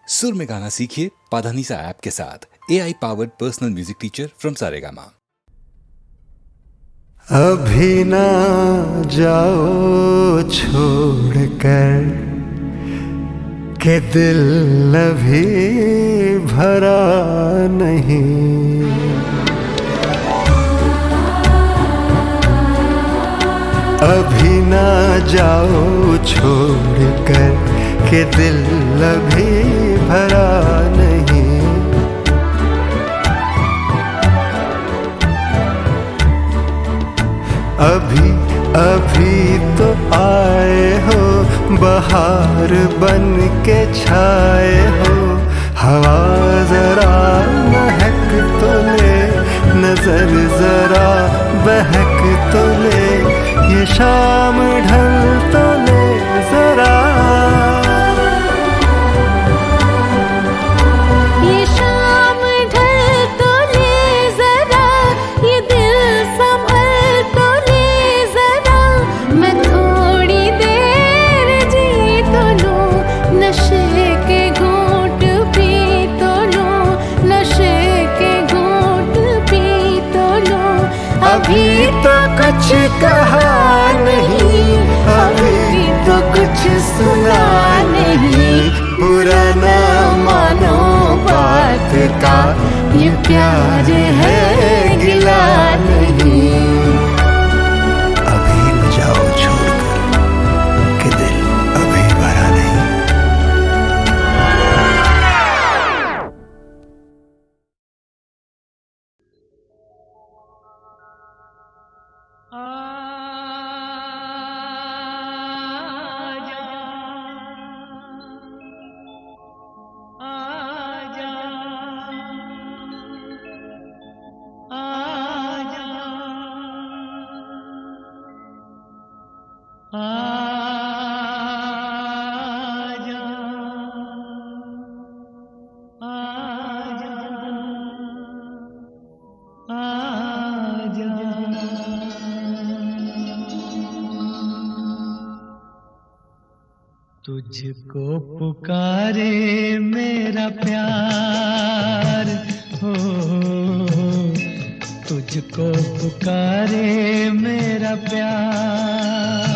सुर में गाना सीखिए पाधानीसा ऐप के साथ। AI powered personal music teacher from Saregama. अभी ना जाओ छोड़कर के दिल अभी भरा नहीं। अभी ना जाओ छोड़कर के दिल अभी भरा नहीं। अभी अभी तो आए हो, बहार बन के छाए हो। हवा जरा महक तो ले, नजर जरा बहक तो ले। ये शाम ढल तो ले जरा, ये शाम ढल तो ले जरा। ये दिल संभल तो ले जरा। मैं थोड़ी देर जी तो लूं, नशे के घूंट पी तो लूं, नशे के घूंट पी तो लूं। अभी तो कुछ कहा नहीं, अभी तो कुछ सुना नहीं। बुरा ना मानो बात का, ये प्यार है गिला नहीं। अभी न जाओ छोड़कर कि दिल अभी भरा नहीं। तुझको पुकारे मेरा प्यार हो, तुझको पुकारे मेरा प्यार।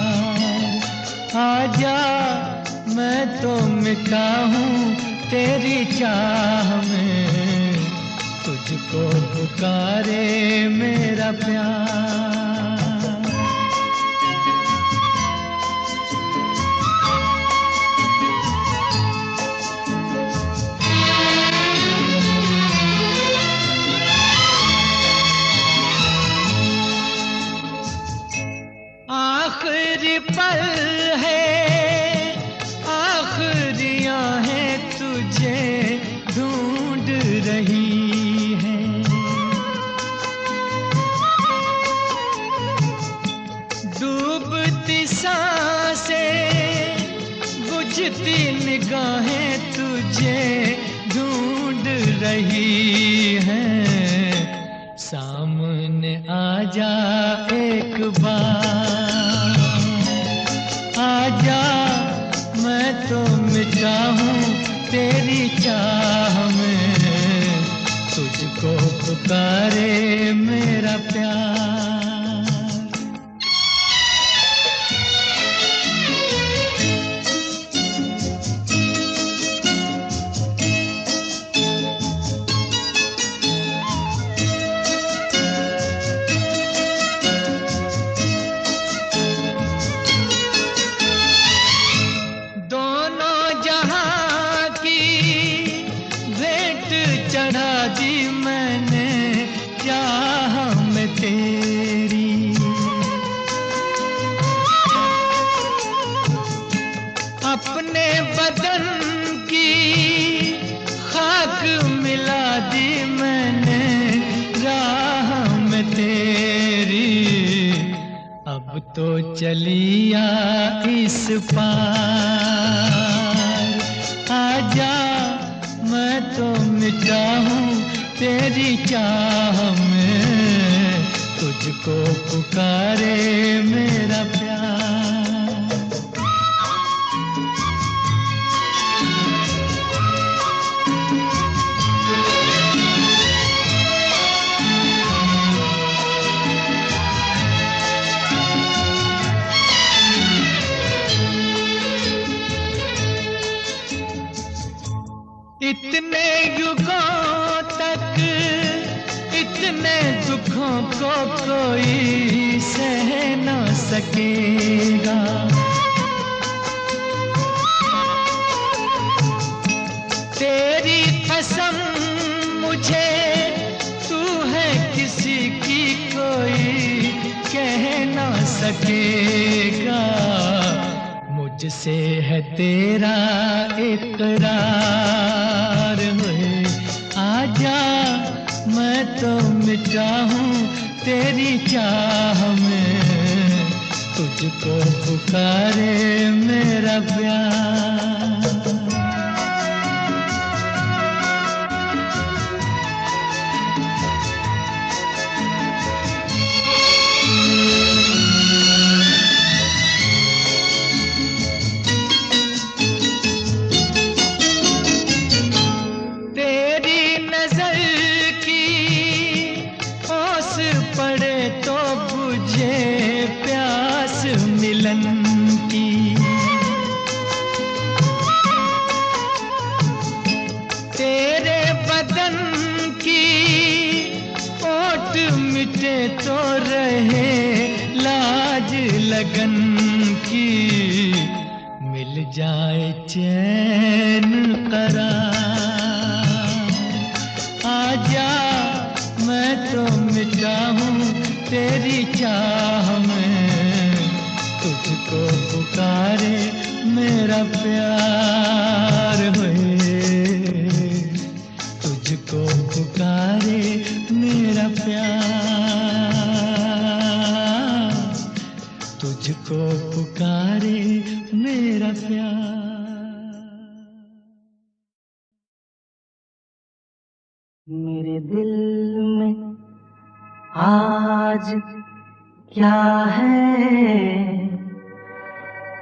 आजा मैं तो मिटा हूँ तेरी चाह में, तुझको पुकारे मेरा प्यार। आखिरी पल है, आखिरियां हैं तुझे ढूंढ रही हैं। डूबती सांसें, बुझती निगाहें तुझे ढूंढ रही हैं। सामने आजा एक बार, आजा मैं तो मिटा हूँ तेरी चाह में, तुझको पुकारे मेरा प्यार। चढ़ा दी मैंने चाह में तेरी, अपने बदन की खाक मिला दी मैंने राह में तेरी। अब तो चलिया इस पार, आजा मैं तो मिटा हूँ तेरी चाह में, तुझको पुकारे मेरा प्यार। इतने युगों तक इतने दुखों को कोई सह न सकेगा। तेरी कसम मुझे तू है किसी की कोई कह न सकेगा। मुझसे है तेरा इकरार हुए, आजा मैं तो मिटा हूँ तेरी चाह में, तुझको पुकारे मेरा प्यार। तो रहे लाज लगन की, मिल जाए चैन करार। आजा मैं तो मिटा हूँ तेरी चाह में, तुझको पुकारे मेरा प्यार हुए, तुझको पुकारे मेरा प्यार, तुझको पुकारे मेरा प्यार। मेरे दिल में आज क्या है,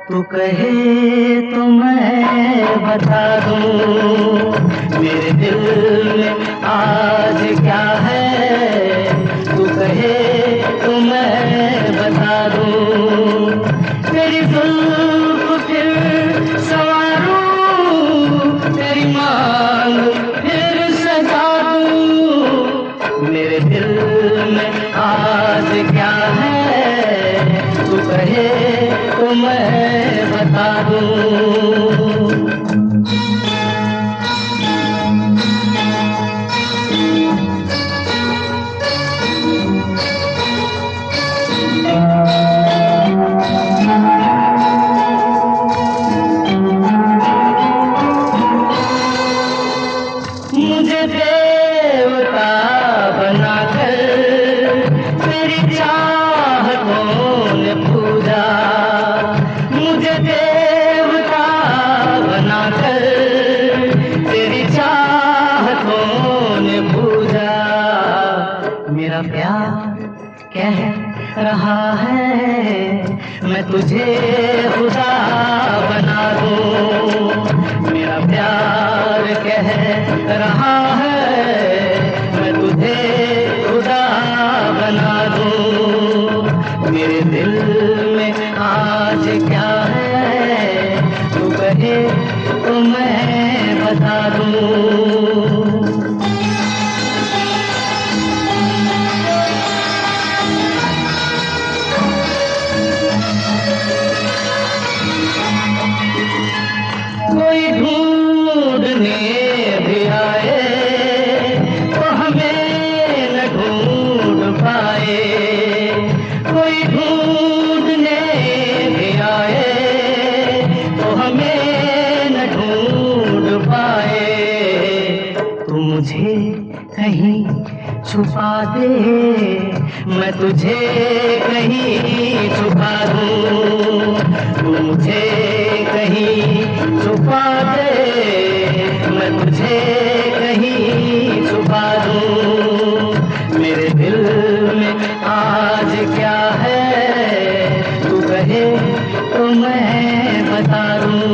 तू कहे तो मैं बता दूं। मेरे दिल में आज क्या है, तू कहे तो मैं बता दूं। तेरी जुल्फ फिर संवारूं, तेरी मांग फिर सजा दूं। मेरे दिल में आज क्या है, तू कहे तो मैं बता दूं। मुझे देवता बनाकर तेरी चाहतों ने पूजा, मुझे देवता बनाकर तेरी चाहतों ने पूजा। मेरा प्यार कह रहा है मैं तुझे खुदा बना दूं। मेरा प्यार कह रहा है मैं तुझे खुदा बना दूं। मेरे दिल में आज क्या है, तू कहे तो मैं बता दूं। कोई ढूंढने भी आए तो हमें न ढूंढ पाए, कोई ढूंढने भी आए तो हमें न ढूंढ पाए। तू मुझे कहीं छुपा दे, मैं तुझे कहीं छुपा दूं। तू मुझे कहीं छुपा दे, मैं तुझे कहीं छुपा दूं। मेरे दिल में आज क्या है, तू कहे तो मैं बता दूं।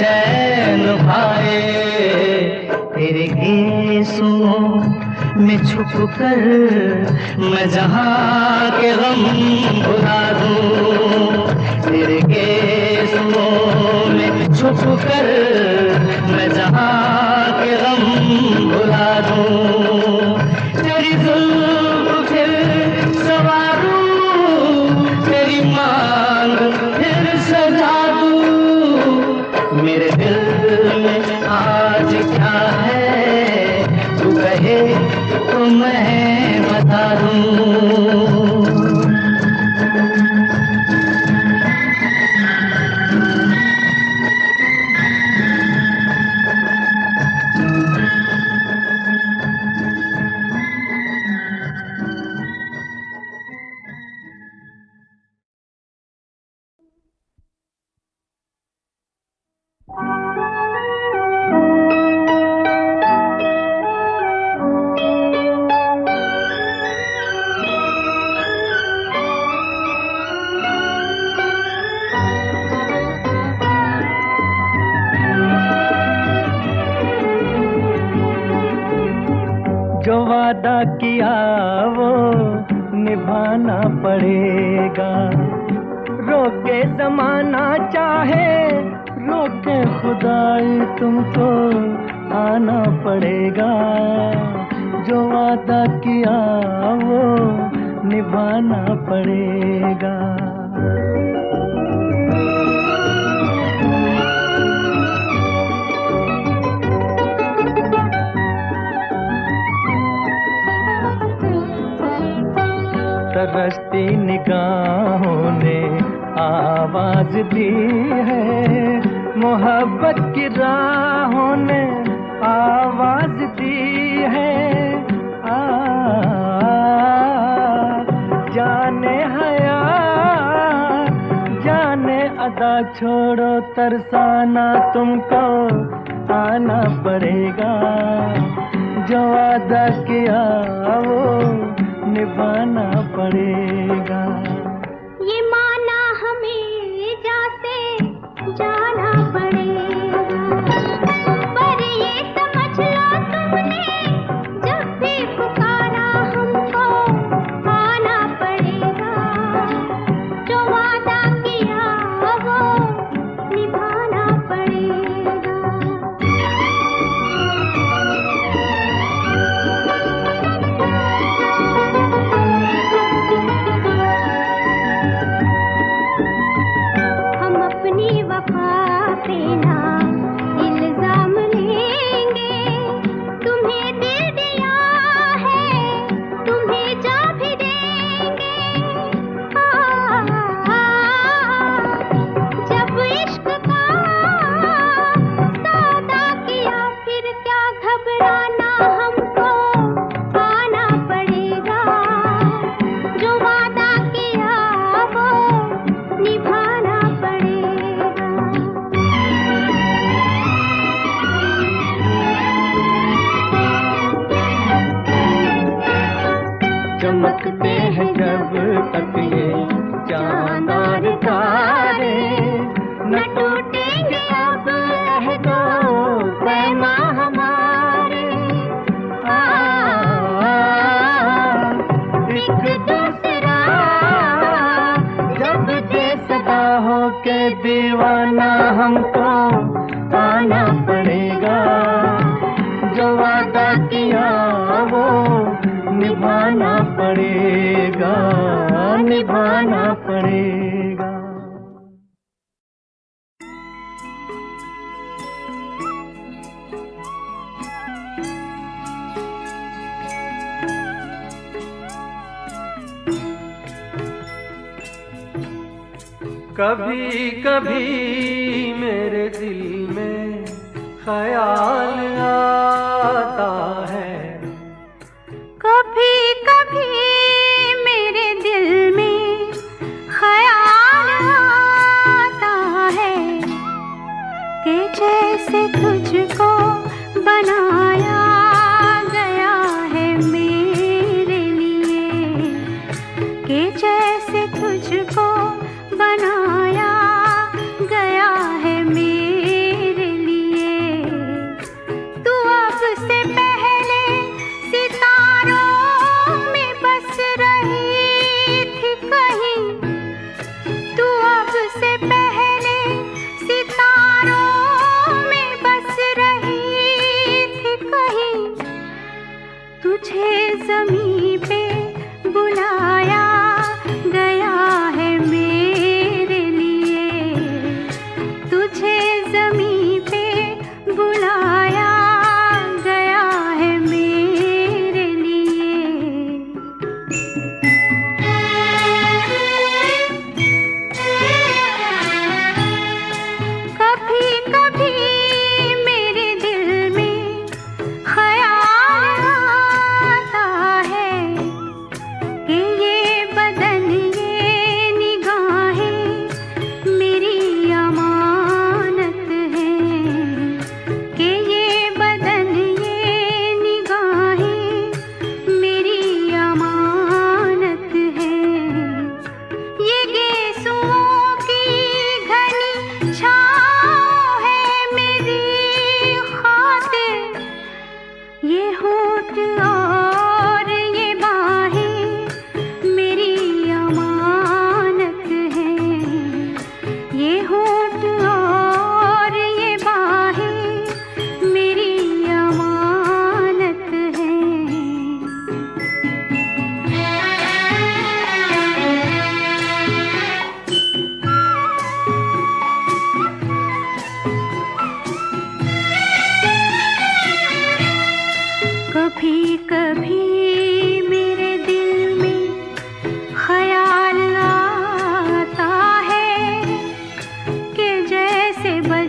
चैन पाए। तेरे गेसों में छुप कर मैं जहाँ के गम भुला दूँ। तेरे गेसों में छुप कर मैं जहाँ के गम भुला दूँ। तेरी जुल्फ फिर सवारूं, तेरी मांग फिर सजा दूं। मेरे दिल में आज क्या है तू कहे तो मैं बता दूं। जो वादा किया वो निभाना पड़ेगा। रोके जमाना चाहे रोके खुदाई तुमको आना पड़ेगा। जो वादा किया वो निभाना पड़ेगा। तरसती निगाहों ने आवाज दी है, मोहब्बत की राहों ने आवाज दी है। जाने हया जाने अदा छोड़ो तरसाना तुमको आना पड़ेगा। जो वादा किया वो निभाना पड़ेगा। ये माना हमें जासे जाना पड़ेगा। पर ये समझ लो तुमने जब भी पुकारा हमको आना पड़ेगा। जो वादा किया वो निभाना पड़ेगा। चमकते हैं जब तक ये चांद और तारे, न टूटेंगे अब अहदो पैमा हमारे। एक दूसरा जब दे सदा हो के दीवाना हमको आना पड़ेगा। जो वादा किया वो निभाना पड़ेगा, निभाना पड़ेगा। कभी कभी मेरे दिल में ख्याल आता है, कभी कभी मेरे दिल में ख्याल आता है कि जैसे तुझको बनाया गया है मेरे लिए, कि जैसे तुझको बनाया गया है मेरे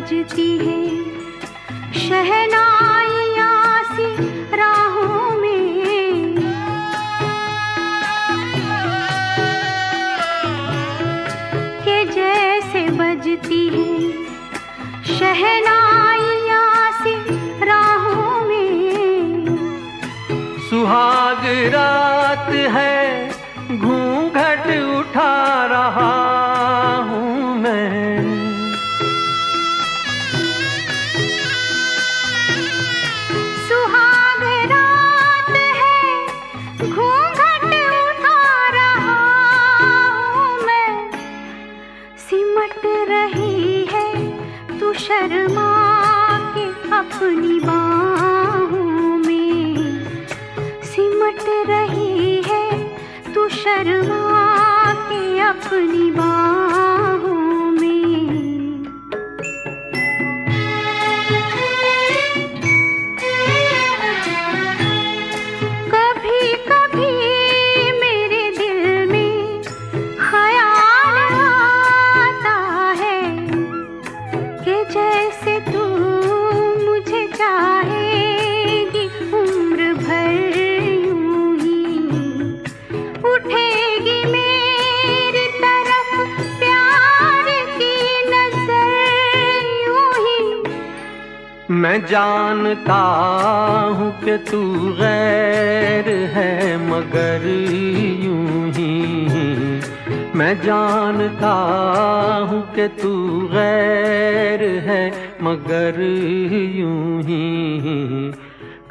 बजती है शहनाइयाँ सी राहों में, के जैसे बजती है शहनाइयाँ सी राहों में। सुहाग रात है घूंघट उठा रहा हूँ मैं, सुहाग रात है घूंघट उठा रहा हूँ मैं। सिमट रही है तू शर्मा के अपनी बाहों में, सिमट रही है तू शर्मा के अपनी बाहों में। कभी कभी मेरे दिल में ख्याल आता है कि जैसे तू मुझे चाहेगी उम्र भर यूं ही, उठेगी मेरी तरफ प्यार की नजर यूं ही। मैं जानता हूँ कि तू गैर है मगर यूं ही, मैं जानता हूँ कि तू गैर है मगर यूं ही।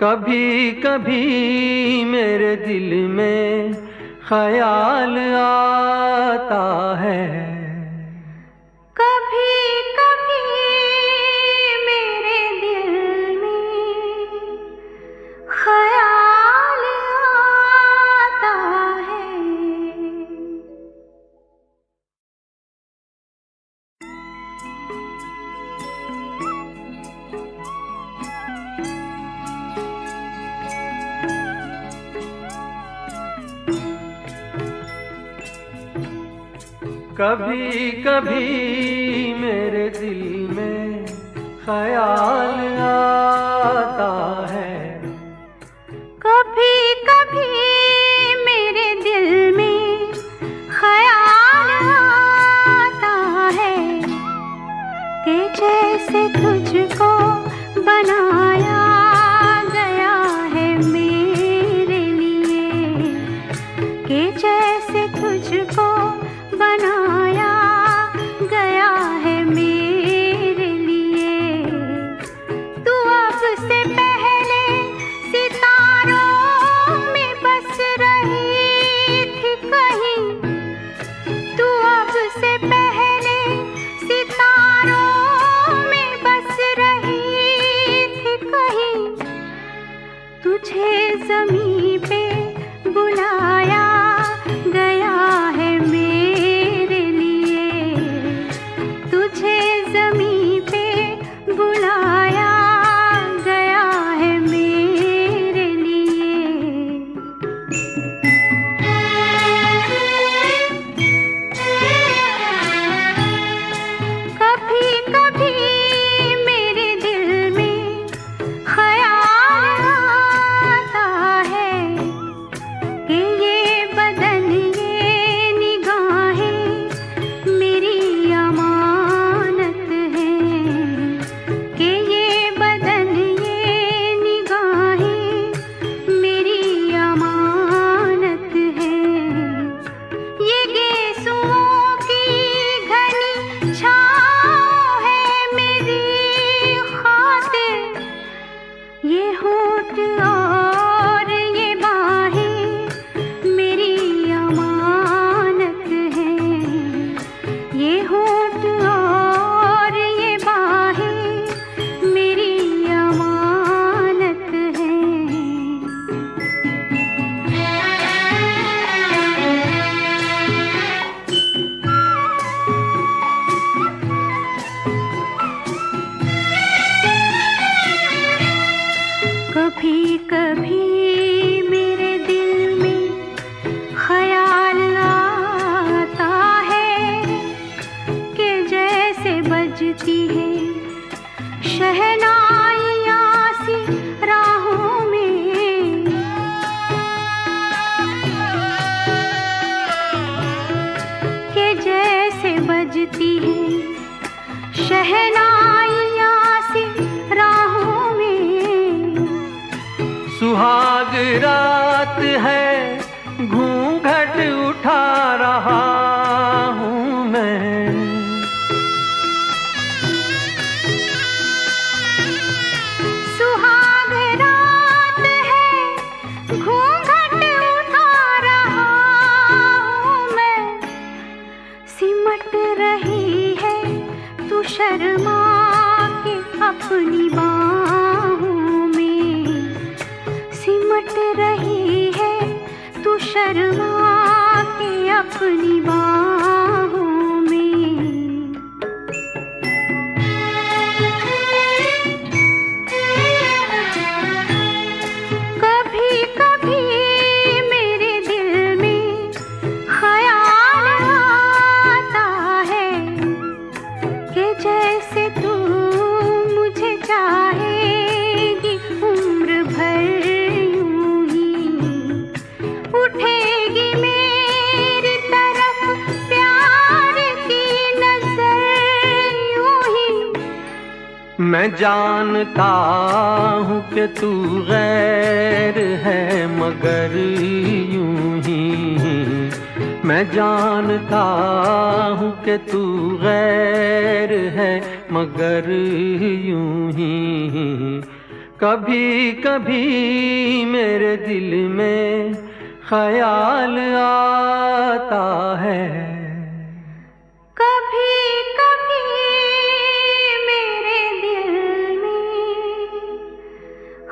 कभी कभी मेरे दिल में ख्याल आता है, कभी कभी मेरे दिल में ख्याल आता है। कभी कभी मेरे दिल में ख्याल आता है, कभी कभी मेरे दिल में ख्याल आता है कि जैसे तुझको बनाया गया है मेरे लिए, कि जैसे तुझको बनाया गया है मेरे लिए। तू अब से पहले सितारों में बस रही थी कहीं, तू अब से पहले सितारों में बस रही थी कहीं। तुझे ज़मीं पे बुलाया गया है मेरे लिए, तुझे ज़मीं पे बुलाया गया है मेरे लिए। कभी कभी मेरे दिल में ख्याल आता है कि ये बदन ये निगाहें मेरी अमानत हैं, कि ये बदन ये निगाहें मेरी अमानत हैं। ये गेसुओं की घनी छाँव है मेरी खातिर, ये होठ और ये बाहें मेरी अमानत हैं, ये होठ और ये बाहें मेरी अमानत हैं। कभी कभी मेरे दिल में ख्याल आता है कि जैसे बजती है शहनाइयाँ सी राहों में, के जैसे बजती है शहनाइयाँ सी राहों में। सुहाग रात है घूंघट उठा रहा हूँ मैं, सुहाग रात है घूंघट उठा रहा हूँ मैं। सिमट रही है तू शर्मा के अपनी बाहों में, सिमट रही है तू शर्मा के अपनी बाहों में। कभी कभी मेरे दिल में ख्याल आता है कि जैसे तू मुझे चाहेगी उम्र भर यूं ही, उठेगी मेरी तरफ प्यार की नजर यूं ही। मैं जानता हूँ कि तू गैर है मगर यूं ही, मैं जानता हूँ कि तू गैर है मगर यूं ही। कभी कभी मेरे दिल में ख्याल आता है, कभी कभी मेरे दिल में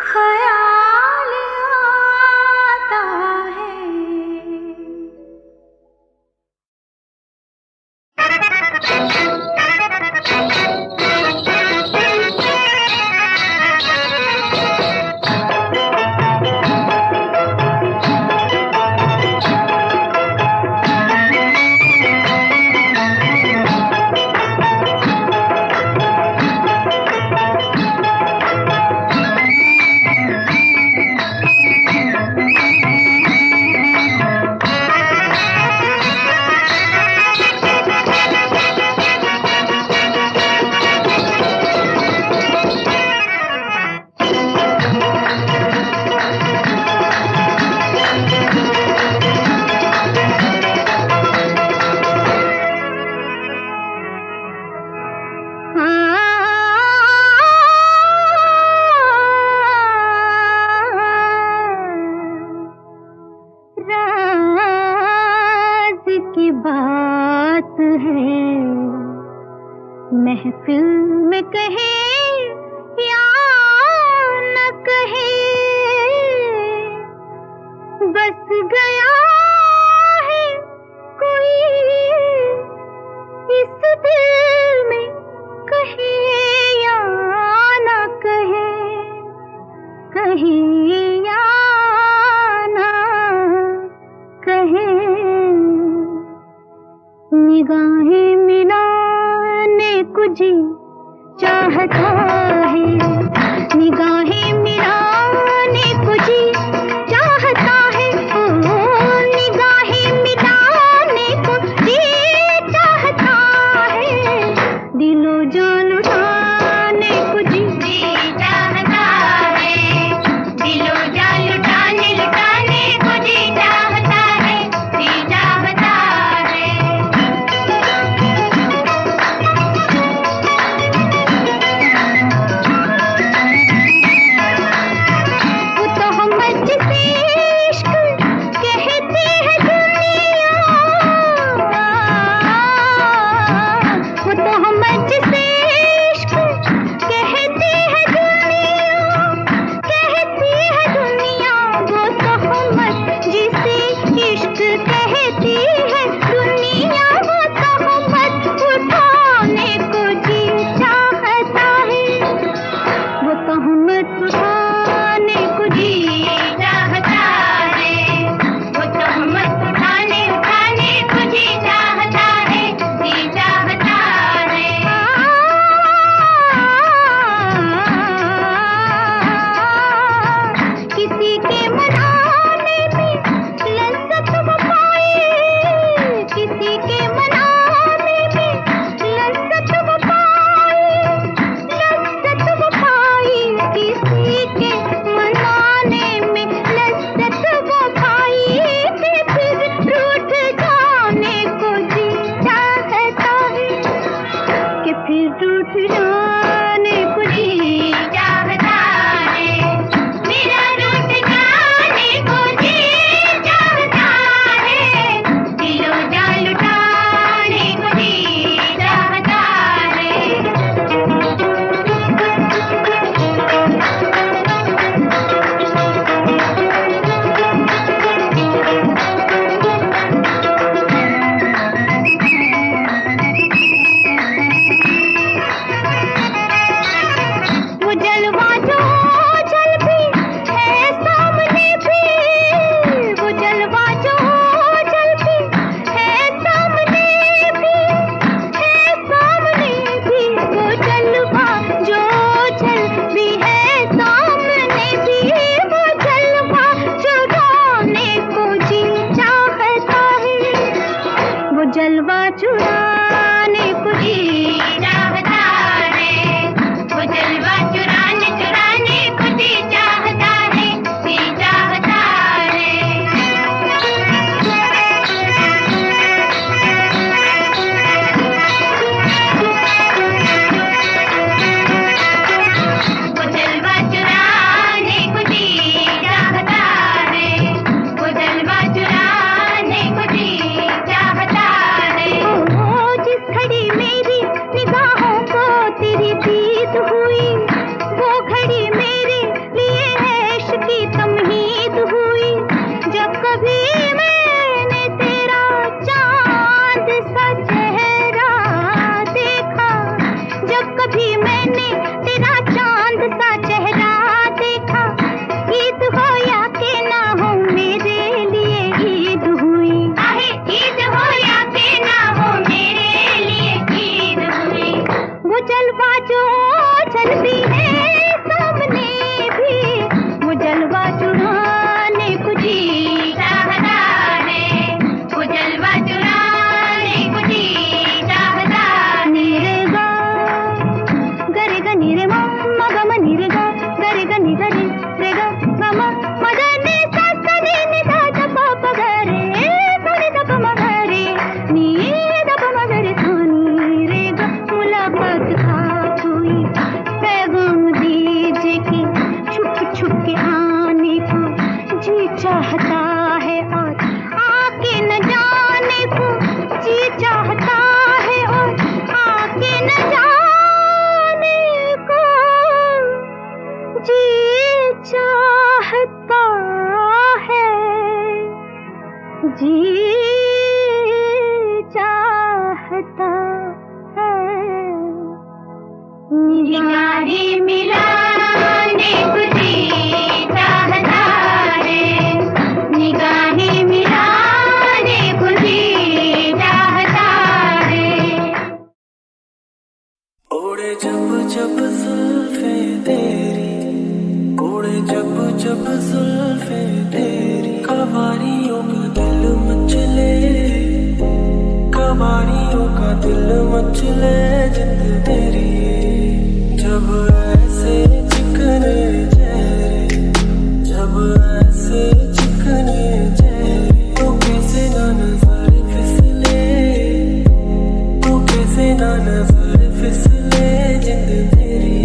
ख्याल आता है। महफिल में कहे या न कहे, बस गया है कोई इस दिल में, कहे या न कहे, कहे या न कहे। निगाहें मिलाने को जी चाहता है, निगाहें मिलाने को जी चाहता है, ओ निगाहें मिलाने को जी चाहता है, दिलो जान लुटाने को जी चाहता है, दिलो जान लुटाने लुटाने को जी चाहता है, जी चाहता है। मैंने तेरा चांद सा चेहरा देखा। ईद हो या के ना हो मेरे लिए ईद हुई। ईद हो या के ना हो मेरे लिए ईद हुई। वो जलवा जो चलती है सामने भी, वो जलवा चुराने को जी चाहता है। वो जलवा चुराने को जी चाहता है। नीरे गा गरे गा नीरे मा मा गा मा नीरे गा गरे गा नी गरे रे गा मा मा मा गा नी सा सा नी नी धा धा पा पा गा रे सा नी धा पा मा गा रे नी धा पा मा गा रे सा नी रे गा। मुलाकात खास हुई पैगाम दीजिए कि छुप छुप के आने को जी चाहता है और आके न जाने को जी चाहता है और आके न जाने को जी चाहता है। जी चाहता है। निगाहें मिलाने को जी चाहता है। निगाहें मिलाने को जी चाहता है। ओढ़े जब जब जुल्फे तेरी, ओढ़े जब जब जुल्फे तेरी, कवारियों का दिल मचले, कवारियों का दिल मचले जिंद तेरी। जब ऐसे चिकने चेहरे, जब ऐसे चिकने चेहरे, तो कैसे ना नजर फिसले, तो कैसे ना नजर फिसले जिंद तेरी।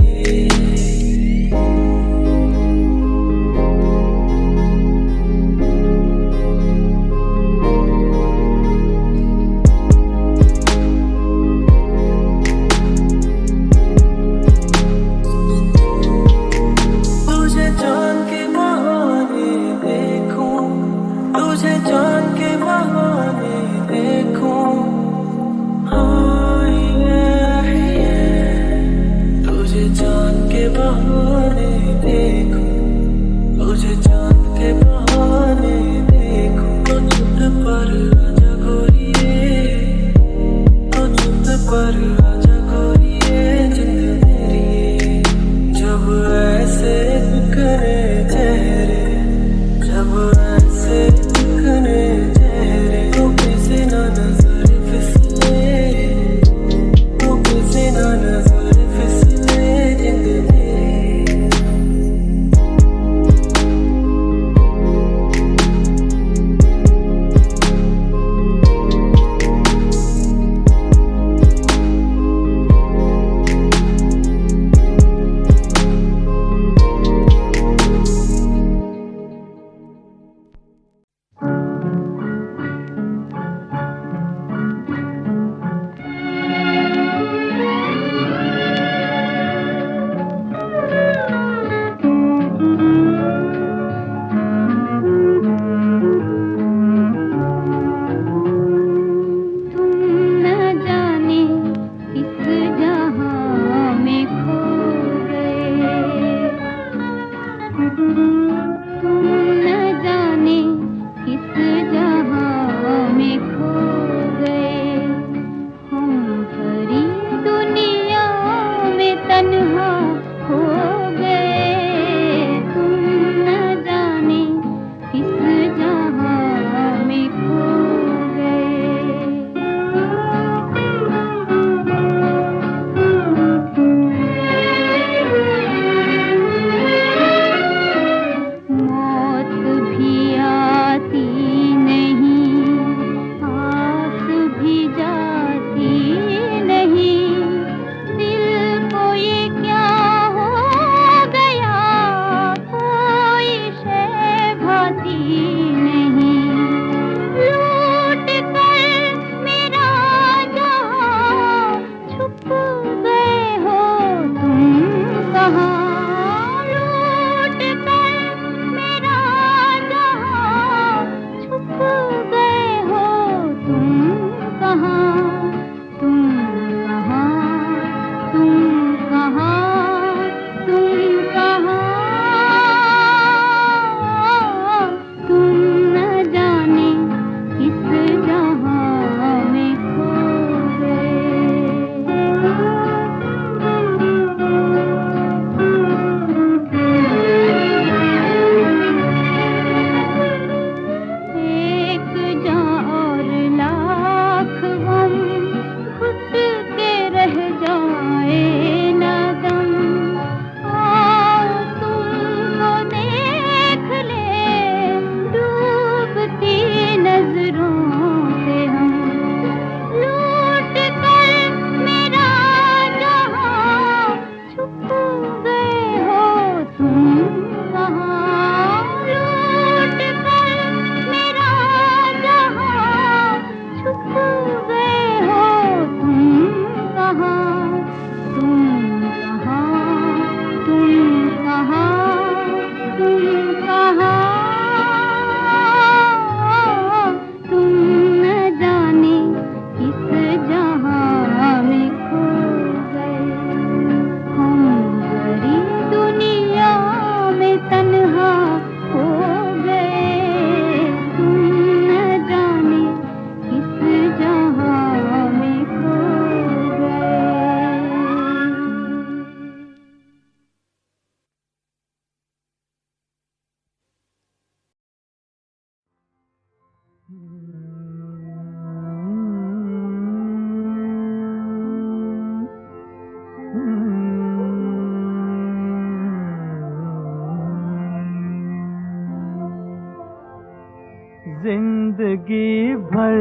भर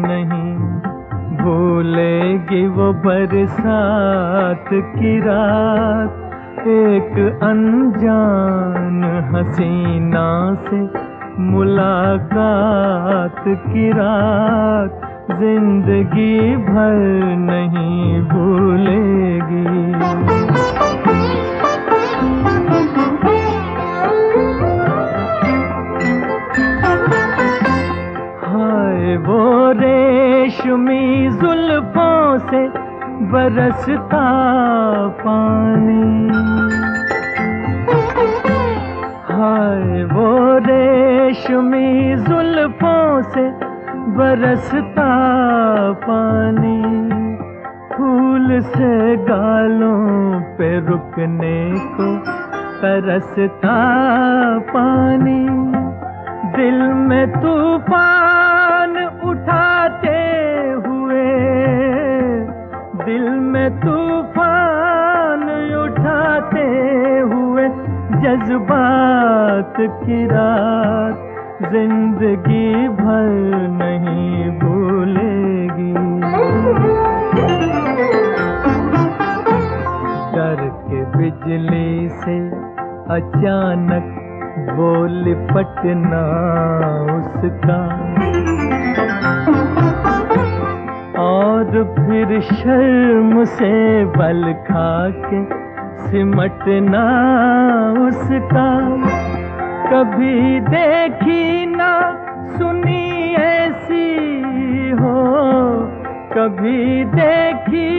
नहीं भूलेगी वो बरसात की रात। एक अनजान हसीना से मुलाकात की रात जिंदगी भर नहीं भूलेगी। हाय वो रेशमी जुल्फों से बरसता पानी, हाय वो रेशमी जुल्फों से बरसता पानी। फूल से गालों पे रुकने को तरसता पानी। दिल में तूफान उठाते हुए, दिल में तूफान उठाते हुए जज्बात की रात जिंदगी भर नहीं भूलेगी। डर के बिजली से अचानक वो लिपटना उसका, और फिर शर्म से बल खा के सिमटना उसका। कभी देखी ना सुनी ऐसी हो, कभी देखी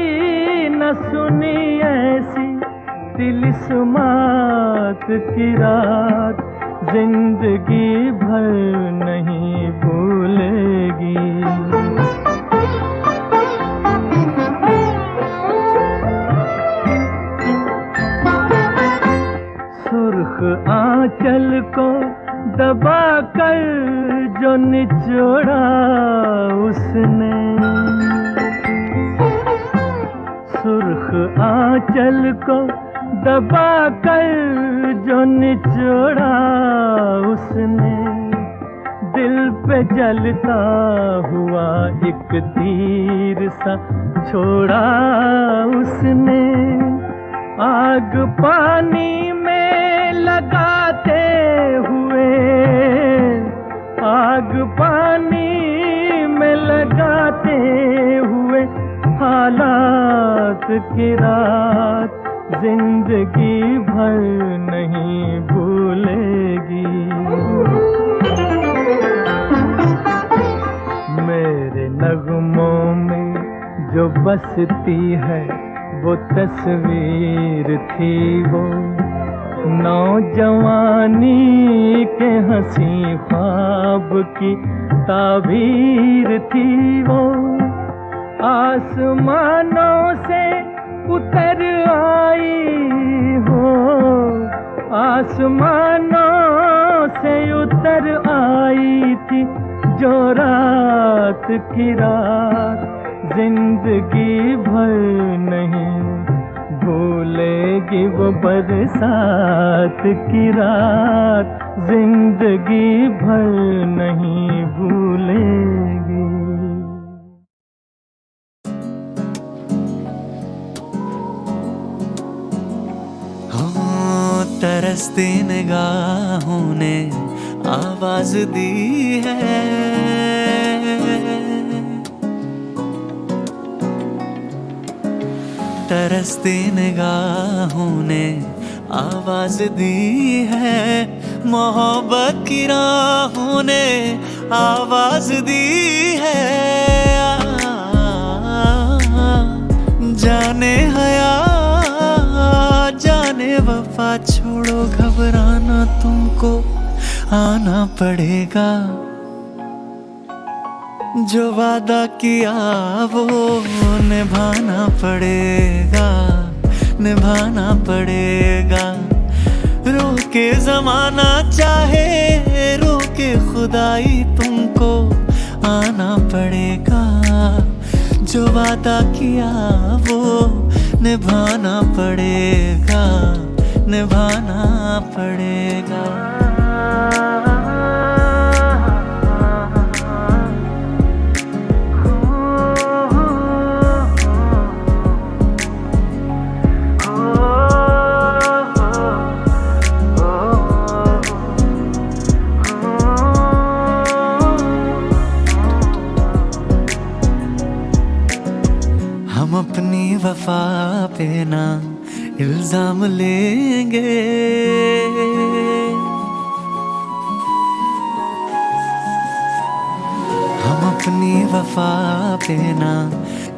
न सुनी ऐसी तिलिस्मात की रात जिंदगी भर नहीं भूलेगी। सुर्ख आंचल को दबा कर जो निचोड़ा उसने, सुर्ख आंचल को दबा कर जो निचोड़ा उसने। दिल पे जलता हुआ एक तीर सा छोड़ा उसने। आग पानी में लगाते हुए, आग पानी में लगाते हुए हालात की रात जिंदगी भर नहीं भूलेगी। मेरे नगमों में जो बसती है वो तस्वीर थी, वो नौजवानी के हंसी ख्वाब की ताबीर थी। वो आसमानों से उतर आई हो, आसमानों से उतर आई थी जो रात की रात जिंदगी भर नहीं भूलेगी। वो बरसात की रात जिंदगी भर नहीं भूलेगी। तरसती निगाहों ने आवाज दी है, तरसती निगाहों ने आवाज दी है। मोहब्बत की राहों ने आवाज दी है। जाने हया जाने वफा छोड़ो घबराना, तुमको आना पड़ेगा। जो वादा किया वो निभाना पड़ेगा, निभाना पड़ेगा। रोके जमाना चाहे रोके खुदाई, तुमको आना पड़ेगा। जो वादा किया वो निभाना पड़ेगा, निभाना पड़ेगा। इल्जाम लेंगे। हम अपनी वफा पे ना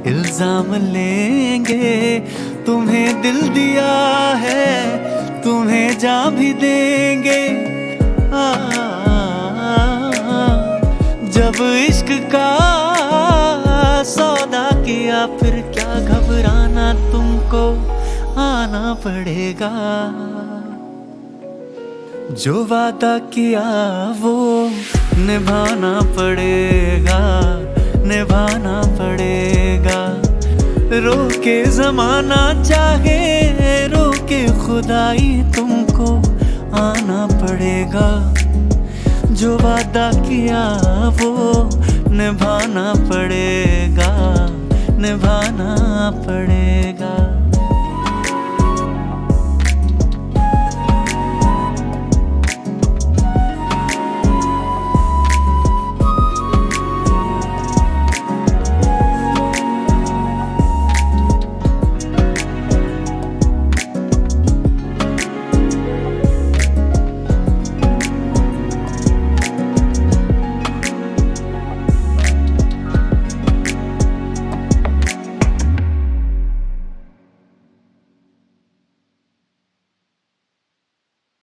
इल्जाम लेंगे। तुम्हें दिल दिया है, तुम्हें जा भी देंगे। जब इश्क का सौदा किया फिर क्या घबराना, तुमको आना पड़ेगा। जो वादा किया वो निभाना पड़ेगा, निभाना पड़ेगा। रोके जमाना चाहे रोके खुदाई, तुमको आना पड़ेगा। जो वादा किया वो निभाना पड़ेगा, निभाना पड़ेगा।